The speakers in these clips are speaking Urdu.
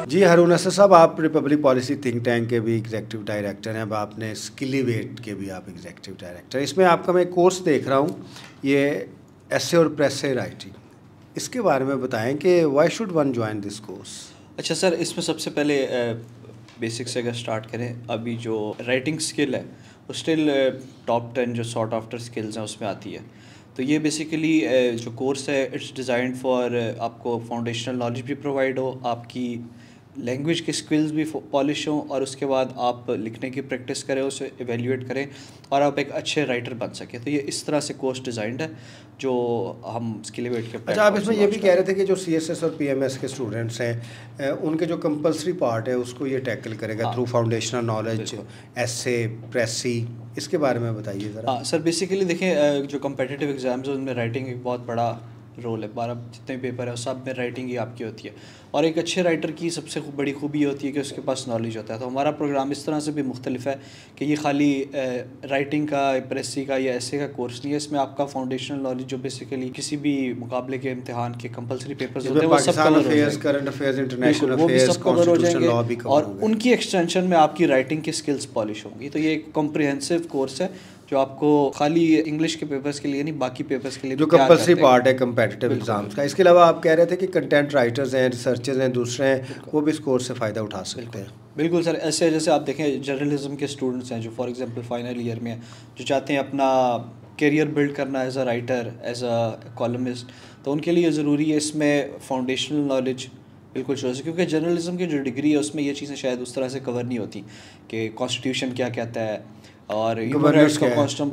جی ہارون اسد صاحب، آپ ریپبلک پالیسی تھنک ٹینک کے بھی ایگزیکٹو ڈائریکٹر ہیں، اب آپ نے اسکلیویٹ کے بھی آپ ایگزیکٹو ڈائریکٹر ہیں. اس میں آپ کا میں کورس دیکھ رہا ہوں، یہ ایسے اور پریسے رائٹنگ، اس کے بارے میں بتائیں کہ why should one join this course? اچھا سر، اس میں سب سے پہلے بیسک سے اگر اسٹارٹ کریں، ابھی جو رائٹنگ اسکل ہے وہ اسٹل ٹاپ 10 جو سارٹ آفٹر اسکلز ہیں اس میں آتی ہے. تو یہ بیسیکلی جو کورس ہے اٹس ڈیزائنڈ فار آپ کو فاؤنڈیشنل نالج بھی پرووائڈ ہو، آپ کی لینگویج کے اسکلز بھی پالش ہوں، اور اس کے بعد آپ لکھنے کی پریکٹس کریں، اسے ایویلیویٹ کریں اور آپ ایک اچھے رائٹر بن سکیں. تو یہ اس طرح سے کورس ڈیزائنڈ ہے جو ہم اسکلیویٹ کے. اچھا، آپ اس میں یہ بھی کہہ رہے تھے کہ جو سی ایس ایس اور پی ایم ایس کے اسٹوڈنٹس ہیں ان کے جو کمپلسری پارٹ ہے اس کو یہ ٹیکل کرے گا تھرو فاؤنڈیشنل نالج، ایسے، پریسی، اس کے بارے میں بتائیے ذرا. ہاں سر، بیسیکلی دیکھیں جو کمپیٹیٹیو ایگزامز ہیں ان میں رائٹنگ ایک بہت بڑا رول ہے. 12 جتنے پیپر ہیں سب میں رائٹنگ ہی آپ کی ہوتی ہے، اور ایک اچھے رائٹر کی سب سے بڑی خوبی یہ ہوتی ہے کہ اس کے پاس نالج ہوتا ہے. تو ہمارا پروگرام اس طرح سے بھی مختلف ہے کہ یہ خالی رائٹنگ کا، پریسی کا یا ایسے کا کورس نہیں ہے. اس میں آپ کا فاؤنڈیشنل نالج جو بیسیکلی کسی بھی مقابلے کے امتحان کے کمپلسری پیپرز ہوتے ہیں وہ سب کور ہو جائیں گے، کرنٹ افیئرز، انٹرنیشنل وہ بھی افیئرز، سب کور ہو جائیں گے، اور اور ان کی ایکسٹینشن میں آپ کی رائٹنگ کی اسکلس پالش ہوں گی. تو یہ ایک کمپریہنسو کورس ہے جو آپ کو خالی انگلش کے پیپرز کے لیے نہیں، باقی پیپرز کے لیے جو کمپلسری پارٹ ہے کمپیٹیٹیو ایگزامس کا. اس کے علاوہ آپ کہہ رہے تھے کہ کنٹینٹ رائٹرز ہیں، ریسرچرز ہیں، دوسرے ہیں، وہ بھی اس کورس سے فائدہ اٹھا سکتے ہیں. بالکل سر. ایسے جیسے آپ دیکھیں جرنلزم کے اسٹوڈنٹس ہیں جو فار ایگزامپل فائنل ایئر میں ہیں، جو چاہتے ہیں اپنا کیریئر بلڈ کرنا as a writer, as a columnist, تو ان کے لیے ضروری ہے اس میں فاؤنڈیشنل نالج بالکل شروع سے، کیونکہ جرنلزم کی جو ڈگری ہے اس میں یہ چیزیں شاید اس طرح سے کور نہیں ہوتی کہ کانسٹیٹیوشن کیا کہتا ہے، اور ہیومن رائٹس کا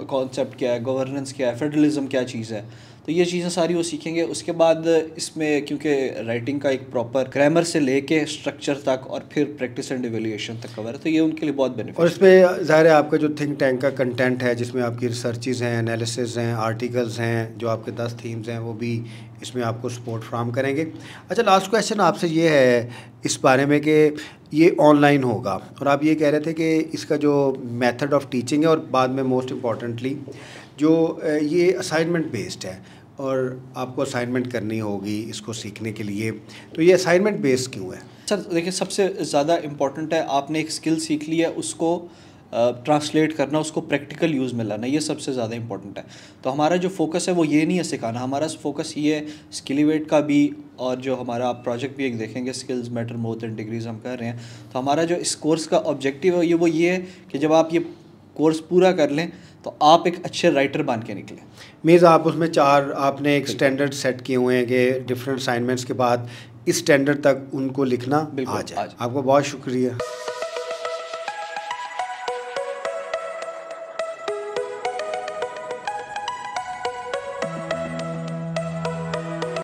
کانسیپٹ کیا ہے، گورننس کیا ہے، فیڈرلزم کیا چیز ہے. تو یہ چیزیں ساری وہ سیکھیں گے. اس کے بعد اس میں کیونکہ رائٹنگ کا ایک پراپر گرامر سے لے کے اسٹرکچر تک اور پھر پریکٹس اینڈ ایویلیویشن تک کور ہے، تو یہ ان کے لیے بہت بینیفٹ. اور اس میں ظاہر ہے آپ کا جو تھنک ٹینک کا کنٹینٹ ہے جس میں آپ کی ریسرچز ہیں، انالیسز ہیں، آرٹیکلز ہیں، جو آپ کے 10 تھیمز ہیں، وہ بھی اس میں آپ کو سپورٹ فراہم کریں گے. اچھا، لاسٹ کویشچن آپ سے یہ ہے اس بارے میں کہ یہ آن لائن ہوگا، اور آپ یہ کہہ رہے تھے کہ اس کا جو میتھڈ آف ٹیچنگ ہے، اور بعد میں موسٹ امپورٹنٹلی جو یہ اسائنمنٹ بیسڈ ہے اور آپ کو اسائنمنٹ کرنی ہوگی اس کو سیکھنے کے لیے، تو یہ اسائنمنٹ بیس کیوں ہے؟ سر دیکھیں، سب سے زیادہ امپورٹنٹ ہے آپ نے ایک اسکل سیکھ لی ہے، اس کو ٹرانسلیٹ کرنا، اس کو پریکٹیکل یوز میں لانا، یہ سب سے زیادہ امپورٹنٹ ہے. تو ہمارا جو فوکس ہے وہ یہ نہیں ہے سکھانا، ہمارا فوکس یہ ہے اسکلیویٹ کا بھی، اور جو ہمارا آپ پروجیکٹ بھی ایک دیکھیں گے اسکلز میٹر مور دین ڈگریز ہم کر رہے ہیں. تو ہمارا جو اس کورس کا آبجیکٹیو ہے وہ یہ ہے کہ جب آپ یہ کورس پورا کر لیں تو آپ ایک اچھے رائٹر بن کے نکلیں. میز آپ اس میں 4 آپ نے ایک اسٹینڈرڈ سیٹ کیے ہوئے ہیں کہ ڈفرینٹ اسائنمنٹس کے بعد اس اسٹینڈرڈ تک ان کو لکھنا آ جائے. آپ کو بہت شکریہ.